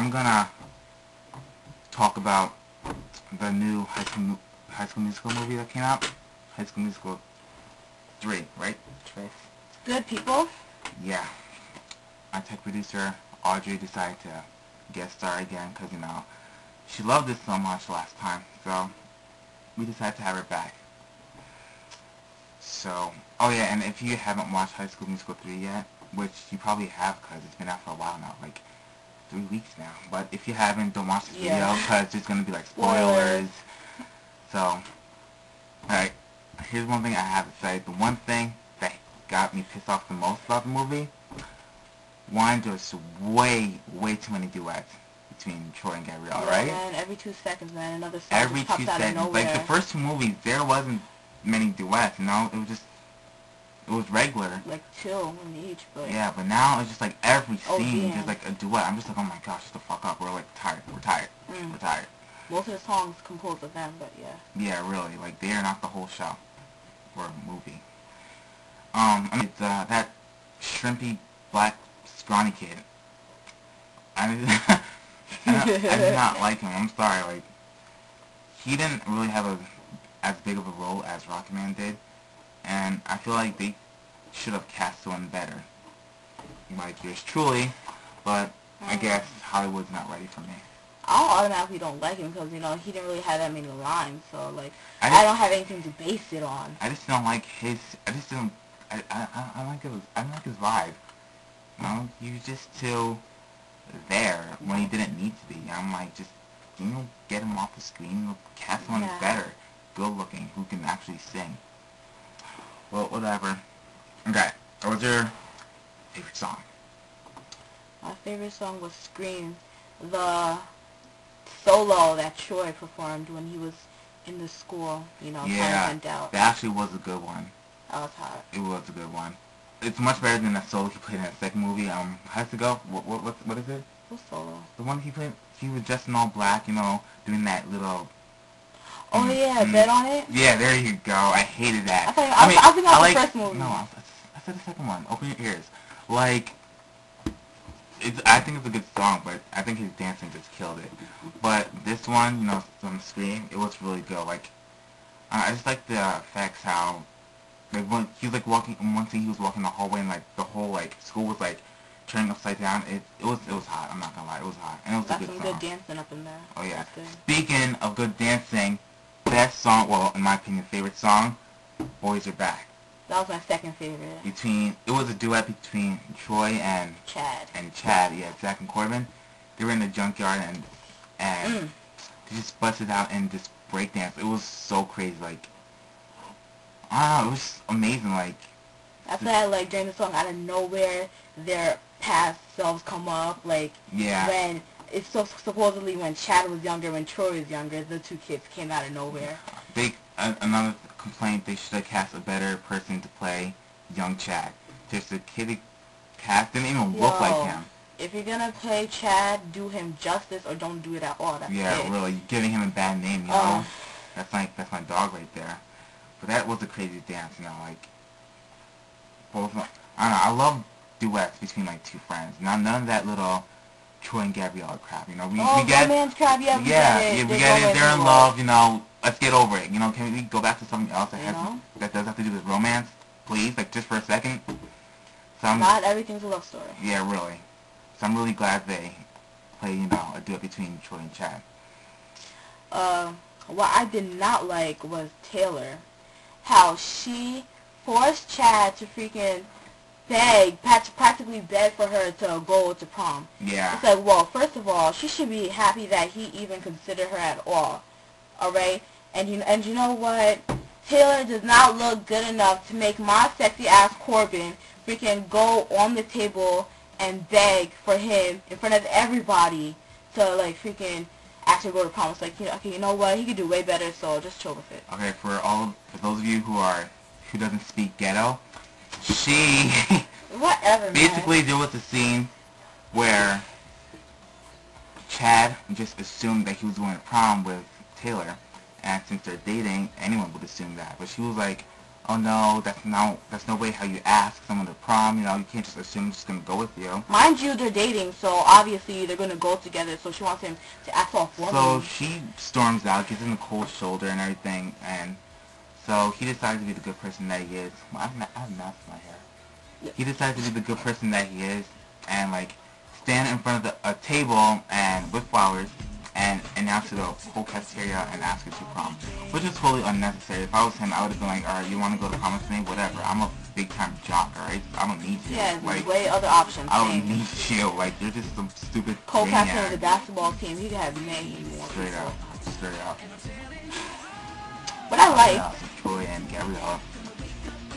I'm gonna talk about the new High School Musical movie that came out. High School Musical 3, right? Trace? Good people. Yeah. Our tech producer, Audrey, decided to guest star again because, you know, she loved it so much last time. So, we decided to have her back. So, oh yeah, and if you haven't watched High School Musical 3 yet, which you probably have because it's been out for a while now, like 3 weeks now. But if you haven't, don't watch this video because there's going to be like spoilers. So, alright, here's one thing I have to say. The one thing that got me pissed off the most about the movie, one, there's way too many duets between Troy and Gabrielle, right? Man, every 2 seconds, man, another song Every just pops 2 out of seconds. nowhere. Like the first 2 movies, there wasn't many duets, you know? It was regular. Like 2 in each, but... Yeah, but now it's just like every scene there's like a duet. I'm just like, oh my gosh, shut the fuck up. We're like tired. We're tired. We're tired. Most of the songs composed of them, but yeah. Yeah, really. Like, they are not the whole show or movie. I mean, that shrimpy black scrawny kid. I did not like him. I'm sorry. Like, he didn't really have as big of a role as Rocket Man did. And I feel like they should have cast someone better. Like yours truly, but I guess Hollywood's not ready for me. I automatically don't like him because, you know, he didn't really have that many lines, so, like, I don't have anything to base it on. I just don't like his, I don't like his vibe. You know, he was just too there when he didn't need to be. I'm like, just, you know, get him off the screen, cast someone better, good looking, who can actually sing. Well, whatever. Okay, what was your favorite song? My favorite song was Scream. The solo that Troy performed when he was in the school, you know, kind of out. That actually was a good one. That was hot. It was a good one. It's much better than that solo he played in that second movie. Has to go. What is it? What solo? The one he played. He was dressed in all black, you know, doing that little. Oh yeah, Bet on It? Yeah, there you go. I hated that. I think that was the first movie. No, I said the second one. Open your ears. Like, I think it's a good song, but I think his dancing just killed it. But this one, you know, from Scream, it was really good. Like, I just like the effects, how, like, when he was, like, walking, one scene he was walking the hallway, and, like, the whole, like, school was, like, turning upside down. It was hot. I'm not gonna lie. It was hot. And it was a good song. Got some good dancing up in there. Oh, yeah. Speaking of good dancing, best song, well, in my opinion, favorite song, Boys Are Back. That was my second favorite. It was a duet between Troy and Chad, yeah, Zach and Corbin. They were in the junkyard and they just busted out and just breakdance. It was so crazy, like, I don't know, it was amazing, like. After that, like, during the song, out of nowhere, their past selves come up, like, when, it's so supposedly when Chad was younger, when Troy was younger, the 2 kids came out of nowhere. Another complaint, they should have cast a better person to play young Chad. Just the kid cast didn't even look like him. If you're gonna play Chad, do him justice or don't do it at all. That's it. Really, you're giving him a bad name, you know? That's my dog right there. But that was a crazy dance, you know, like, both, I don't know, I love duets between, like, 2 friends. None of that little Troy and Gabrielle crap, you know? We get romance crap, we get it. They're in love, you know, let's get over it, you know? Can we go back to something else that does have to do with romance, please? Like, just for a second? Not everything's a love story. Yeah, really. So I'm really glad they play, you know, a duet between Troy and Chad. What I did not like was Taylor. How she forced Chad to freaking practically beg for her to go to prom. Yeah. It's like, well, first of all, she should be happy that he even considered her at all. Alright? And you know what? Taylor does not look good enough to make my sexy ass Corbin freaking go on the table and beg for him in front of everybody to, like, freaking actually go to prom. It's like, you know, okay, you know what? He could do way better, so just chill with it. Okay, for those of you who doesn't speak ghetto, she basically there was a scene where Chad just assumed that he was going to prom with Taylor, and since they're dating, anyone would assume that. But she was like, oh no, that's no way how you ask someone to prom, you know, you can't just assume they're just going to go with you. Mind you, they're dating, so obviously they're going to go together, so she wants him to ask all formally. So she storms out, gives him the cold shoulder and everything, and so he decides to be the good person that he is. Well, I have masks in my hair. Yep. He decides to be the good person that he is, and like stand in front of a table and with flowers and announce to the whole cafeteria and ask her to prom, which is totally unnecessary. If I was him, I would have been like, alright, you want to go to prom with me? Whatever. I'm a big time jock, alright? I don't need you. Yeah, like, way other options. I don't need you. Like, you're just some stupid co-captain of the basketball team. He can have many more. Straight up. Straight up. But I like Troy and Gabriella.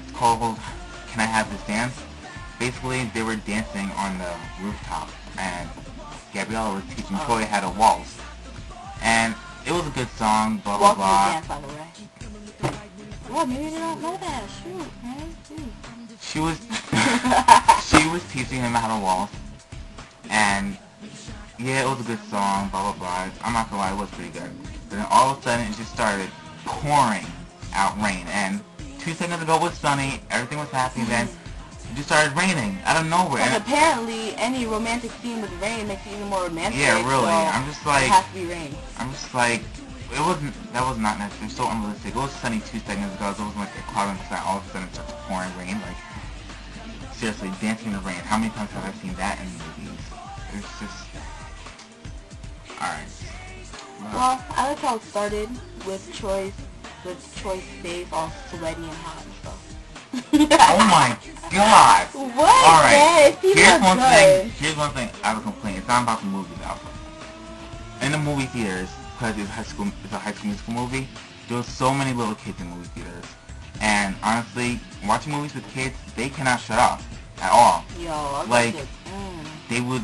It's called Can I Have This Dance? Basically, they were dancing on the rooftop, and Gabriella was teaching Troy how to waltz. And it was a good song, blah blah blah. Dance, by the way. Well, maybe they don't know that. Shoot, man. Shoot. She was teaching him how to waltz, and yeah, it was a good song, blah blah blah. I'm not gonna lie, it was pretty good. But then all of a sudden, it just started pouring out rain, and 2 seconds ago it was sunny, everything was happy, and then it just started raining out of nowhere. And apparently, any romantic scene with rain makes it even more romantic. Yeah, really. So I'm just like, it has to be rain. I'm just like, that was not necessary. So unrealistic. It was sunny 2 seconds ago. It was like a cloud in the sky. All of a sudden, it starts pouring rain. Like, seriously, dancing in the rain. How many times have I seen that in movies? It's just, alright. Well, I like how it started with Troy's face all sweaty and hot and stuff. Oh my god! What? Alright, Yes, here's one thing I have a complaint. It's not about the movie though. In the movie theaters, because it's a high school musical movie, there was so many little kids in movie theaters. And honestly, watching movies with kids, they cannot shut up at all. Yo, like, they would,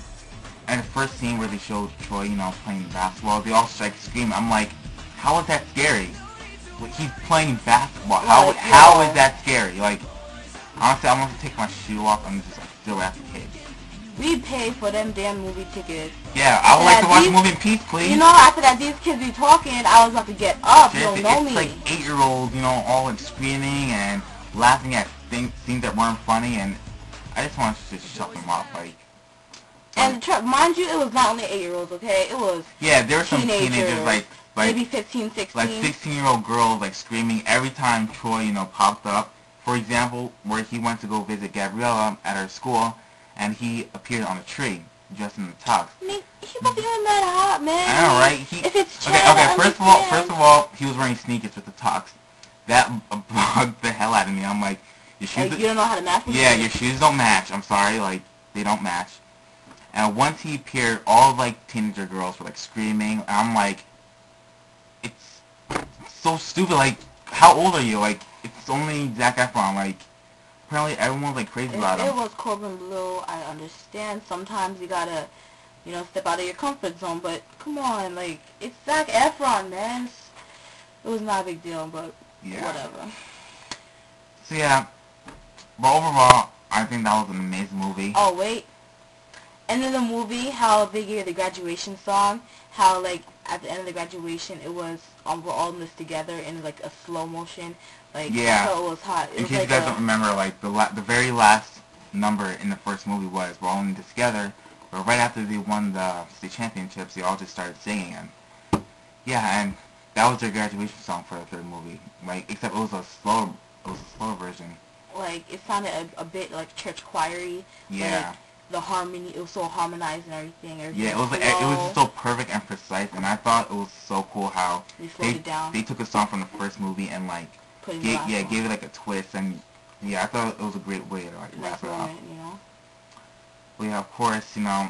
at the first scene where they showed Troy, you know, playing basketball, they all like scream. I'm like, how is that scary? He's playing basketball. How is that scary? Like, honestly, I want to take my shoe off and just like throw at the kids. We pay for them damn movie tickets. Yeah, I would like to watch a movie in peace, please. You know, after that, these kids be talking, I was about to get up. You don't know me. It's like 8-year-olds, you know, all like screaming and laughing at things that weren't funny, and I just want to just shut them off, like. And mind you, it was not only 8-year-olds, okay? It was there were some teenagers like maybe 15, 16. Like 16-year-old girls like screaming every time Troy, you know, popped up. For example, where he went to go visit Gabriella at her school, and he appeared on a tree dressed in the tux. I mean, he wasn't even that hot, man. I know, right? If it's okay. First of all, he was wearing sneakers with the tux. That bugged the hell out of me. I'm like, your shoes. Like, you don't know how to match with your shoes don't match. I'm sorry, like they don't match. And once he appeared, all like teenager girls were like screaming. I'm like, it's so stupid. Like, how old are you? Like, it's only Zac Efron. Like, apparently everyone's like crazy about him. It was Corbin Blue. I understand. Sometimes you gotta, you know, step out of your comfort zone. But come on, like, it's Zac Efron, man. It was not a big deal, but yeah. Whatever. So yeah, but overall, I think that was an amazing movie. Oh wait. And in the movie, how they gave the graduation song, how like at the end of the graduation, it was we're all in this together in like a slow motion. Like, yeah. So it was hot. In case you guys don't remember, like the very last number in the first movie was we're all in this together. But right after they won the state championships, they all just started singing, and yeah, and that was their graduation song for the third movie. Like, except it was a slower version. Like, it sounded a bit like church choir-y. Yeah. Like, the harmony, it was so harmonized and everything. Yeah, it was like, it was just so perfect and precise, and I thought it was so cool how they took a song from the first movie and like gave it like a twist, and yeah, I thought it was a great way to like wrap it up. You know? Well, yeah, of course, you know,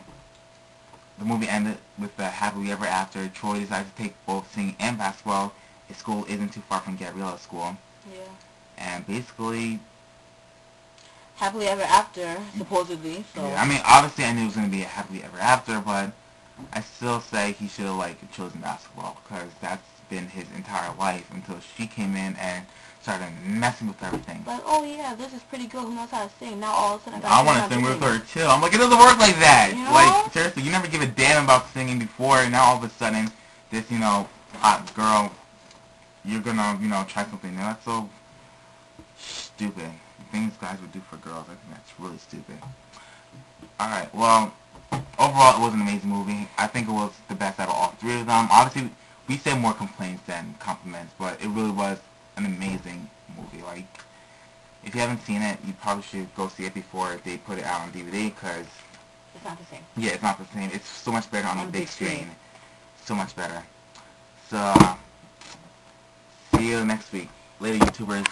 the movie ended with the happily ever after. Troy decided to take both singing and basketball. His school isn't too far from Gabriella's school. Yeah. And basically, happily ever after, supposedly. So. Yeah, I mean, obviously I knew it was going to be a happily ever after, but I still say he should have, like, chosen basketball, because that's been his entire life until she came in and started messing with everything. Like, oh yeah, this is pretty good, who knows how to sing, now all of a sudden I want to sing with her too. I'm like, it doesn't work like that. You know? Like, seriously, you never give a damn about singing before, and now all of a sudden, this, you know, hot girl, you're gonna, you know, try something new. That's so stupid. The things guys would do for girls, I think that's really stupid. Alright, well, overall it was an amazing movie. I think it was the best out of all three of them. Obviously, we said more complaints than compliments, but it really was an amazing movie. Like, if you haven't seen it, you probably should go see it before they put it out on DVD, because it's not the same. Yeah, it's not the same. It's so much better on the big screen. So much better. So, see you next week. Later, YouTubers.